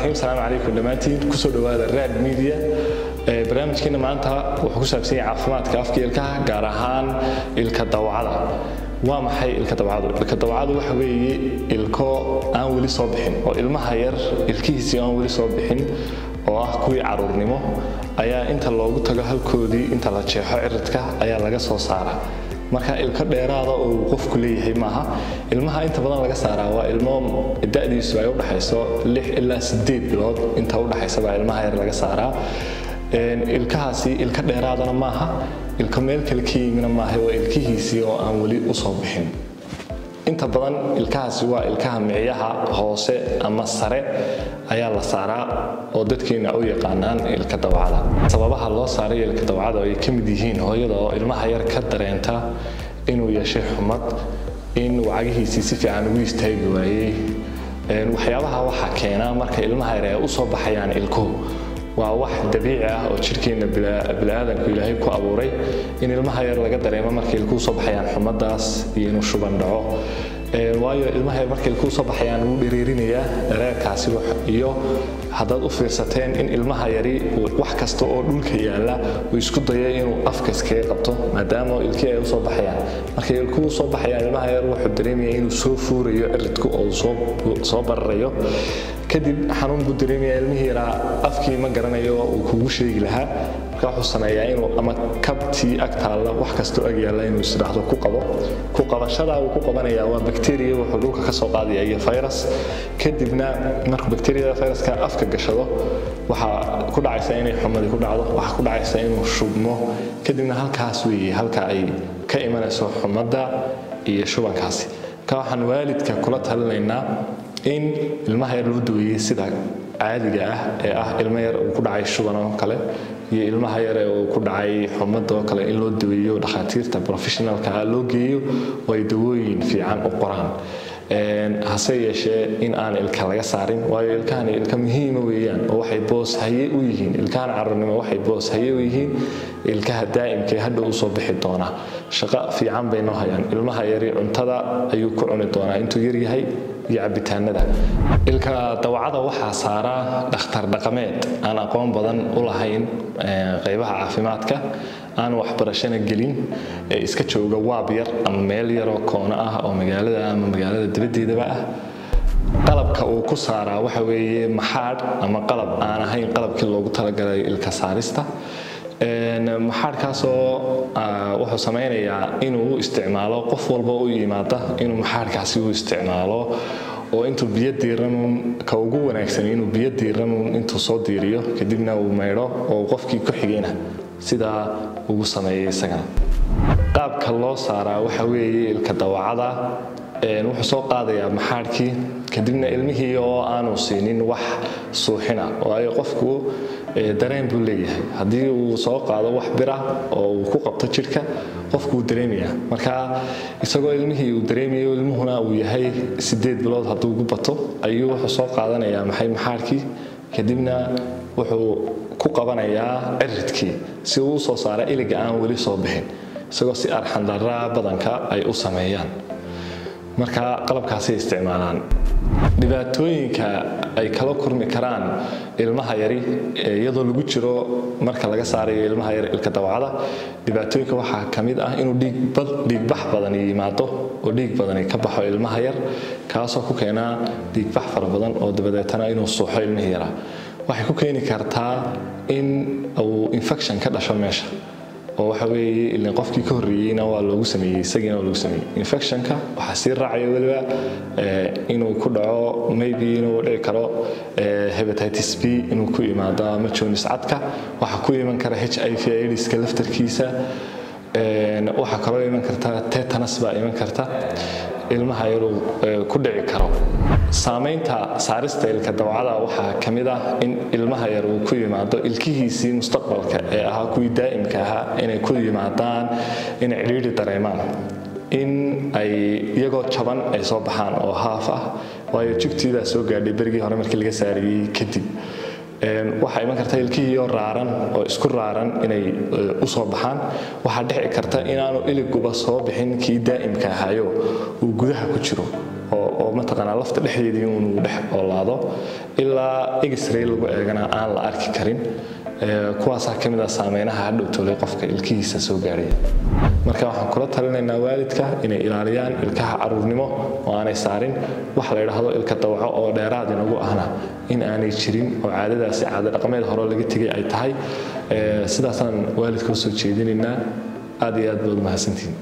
الرحيم. السلام عليكم دمانتين كسو دواada Rad Media barnaamijkeena maanta wuxuu ku saabsan yahay caafimaadka afka ilkaha gaar ahaan ilka dawacada. Waa maxay ilka dawacadu? Ilka dawacadu waxa weeye ilko aan wali soo bixin oo ilmaha yar ilkihiisa aan wali soo bixin oo ah kuwii caruurnimo ayaa inta loogu tago halkoodii inta la jeexo ciridka ayaa laga soo saaraa. marka ilka dheeraada oo qofku leeyahay maaha ilmaha inta badan laga saaraa waa ilmo da'diisu ay u dhaxayso 6 ilaa 8 bilood inta u dhaxaysa baa ilmaha yar laga saaraa ilkahaasi ilka dheeraadana maaha ilka meel kale ka yimina maaha waa ilkihiisii oo aan wali u soo bixin inta badan ilkahaasi waa ilkaha miciyaha hoose ama sare ayaa la saaraa oo dadkeena u yaqaanaan ilka dawacada. sababaha loo saaray ilka dawacada ay ka mid yihiin hooyada oo ilmaha yar ka dareenta inuu yeesho xumad in wacagihiisa si fiican ugu istaagi waayay waxyaabaha waxa keena marka ilmaha yar ay u soo baxayaan ilkuhu waa wax dabiici ah oo jirkeena bilaadanku Ilaahay ku abuuray in ilmaha yar laga dareemo marka ilkuhu soo baxayaan xumadaas iyo inuu shuban dhaco waayo ilmaha yar marka ilkuhu soo baxayaan uu dhereerinaya dareerkaasi iyo haddaad u fiirsateen in ilmaha yari wax kasta oo dhulka yaala uu isku dayo inuu afka iskaga qabto maadaama ilkii ay u soo baxayaan marka ilkuhu soo baxayaan ilmaha yar wuxuu dareemayaa inuu soo fuurayo ciridku oo soo bararayo kadib xanuun buu dareemayaa ilmihii yara afkii ma garanayo uu kugu sheegi lahaa marka wuxuu sameeyaa inuu ama kabtii agtaala wax kasta oo ag yaala inuu isdhaxdo ku qabashada uu ku qabanayaa waa bakteeriya wuxuu dhulka ka soo qaadaya iyo virus kadibna marka bakteeriyada viruska afka gashado waxa ku dhacaysa inay xumadi ku dhacdo waxa ku dhacaysa inuu shubmo kadibna halkaas weeye halka ay ka imanayso xumada iyo shubankaasi ka waxaan waalidka kula talinaynaa in ilmaha yar loo daweeyo sida caadiga ah ee ah ilmaha yar uu ku dhacay shuban oo kale iyo ilmaha yar ee uu ku dhacay xumad oo kale in loo daweeyo dhakhaatiirta professionalka loo geeyo way dawooyin fiican u qoraan hase yeeshee in aan ilka laga saarin waayo ilkahan ilka muhiim weeyaan oo waxay boos haye u yihiin ilkahan carruurnimo waxay boos haye u yihiin ilkaha daa'imka hadda uu soo bixi doona shaqo fiican bay noo hayaan ilmaha yari cuntada ayuu ku cuni doonaa intuu yar yahay iyo cabitaanada ilka dawacada waxa saara dhakhtar dhaqameed aan aqoon badan u lahayn qaybaha caafimaadka aan wax barashana gelin iska jooga waab yar ama meel yar oo koona ah oo magaalada dibaddeedaba ah qalabka uu ku saaraa waxa weeye maxaad ama qalab aan ahayn qalabkii loogu talagalay ilka saarista maxaadkaasoo wuxuu sameynayaa inuu isticmaalo qof walba u yimaada inuu maxaadkaasi u isticmaalo oo intuu biyo diiran ka ugu wanaagsan inuu biyo diiran intuu soo diiriyo kadibna uu meedho oo qofkii ku xigayna sida ugu sameeyay isagana qaabka loo saaraa waxa weeye ilka dawacada wuxuu soo qaadayaa maxaadkii kadibna ilmihii oo aanu siinin wax suuxina waayo qofku dareen buu leeyahay haddii uu soo qaado wax bir ah oo uu ku qabto jirka qofku uu dareemayaa marka isagoo ilmihii uu dareemayo ilmuhuna uu yahay 8 bilood hadduu ugu bato ayuu wuxuu soo qaadanayaa maxaadkii kadibna wuxuu ku qabanayaa ciridkii si uu soo saaro iliga aan wali soo bixin isagoo si arxan darra badanka ay u sameeyaan marka qalabkaasi isticmaalaan dhibaatooyinka ay kala kulmi karaan ilmaha yari iyadoo lagu jiro marka laga saarayo ilmaha yar ilka dawacada dhibaatooyinka waxa kamid ah inuu dhiig bax badan yimaado oo dhiig badan ka baxo ilmaha yar kaasoo ku keena dhiig bax fara badan oo dabadeetana inuu suuxo ilmaha yar waxay ku keeni kartaa in uu infection ka dhasho meesha oo waxa weeye ilaa qofkii ka horeeyayna waa loogu sameeyay isagina waa loogu sameeyay infectionka waxa si raacay waliba inuu ku dhaco maybe inuu dhici karo hepatitis B inuu ku yimaado ama jaundice cadka waxa ku iman kara HIV/AIDS ka laftarkiisa waxa kale iman karta tetanus baa iman karta ilmaha yar ku dhici karo saameynta saarista ilka dawacada waxa kamid ah in ilmaha yar uu ku yimaado ilkihiisii mustaqbalka ee ahaa kuwii daa'imka ahaa inay ku yimaadaan inay ciriiri dareemaan in ay iyagoo jaban ay soo baxaan oo haaf ah waayo jugtiida soo gaadhay berigii hore markii laga saariyay kadib waxa iman karta ilkihii oo raaran oo isku raaran inay u soo baxaan waxa dhici karta inaanu iliguba soo bixin kii daa'imka ahaayo uu gudaha ku jiro oo mataqaanaa lafta dhexdeedii inuu dhex oolaado ilaa x-ray lagu eegana aan la arki karin kuwaasaa ka mid ah saameynaha hadhowtoolay qofka ilkihiisa soo gaaraya marka waxaan kula talinaynaa waalidka inay ilaaliyaan ilkaha caruurnimo oo aanay saarin wax la yidhaahdo ilka dawaco oo dheeraad inagu ahna in aanay jirin oo caadadaasi caado dhaqameed hore laga tegay ay tahay sidaasaan waalidka u soo jeedinaynaa aad iyo aad baad mahadsantihiin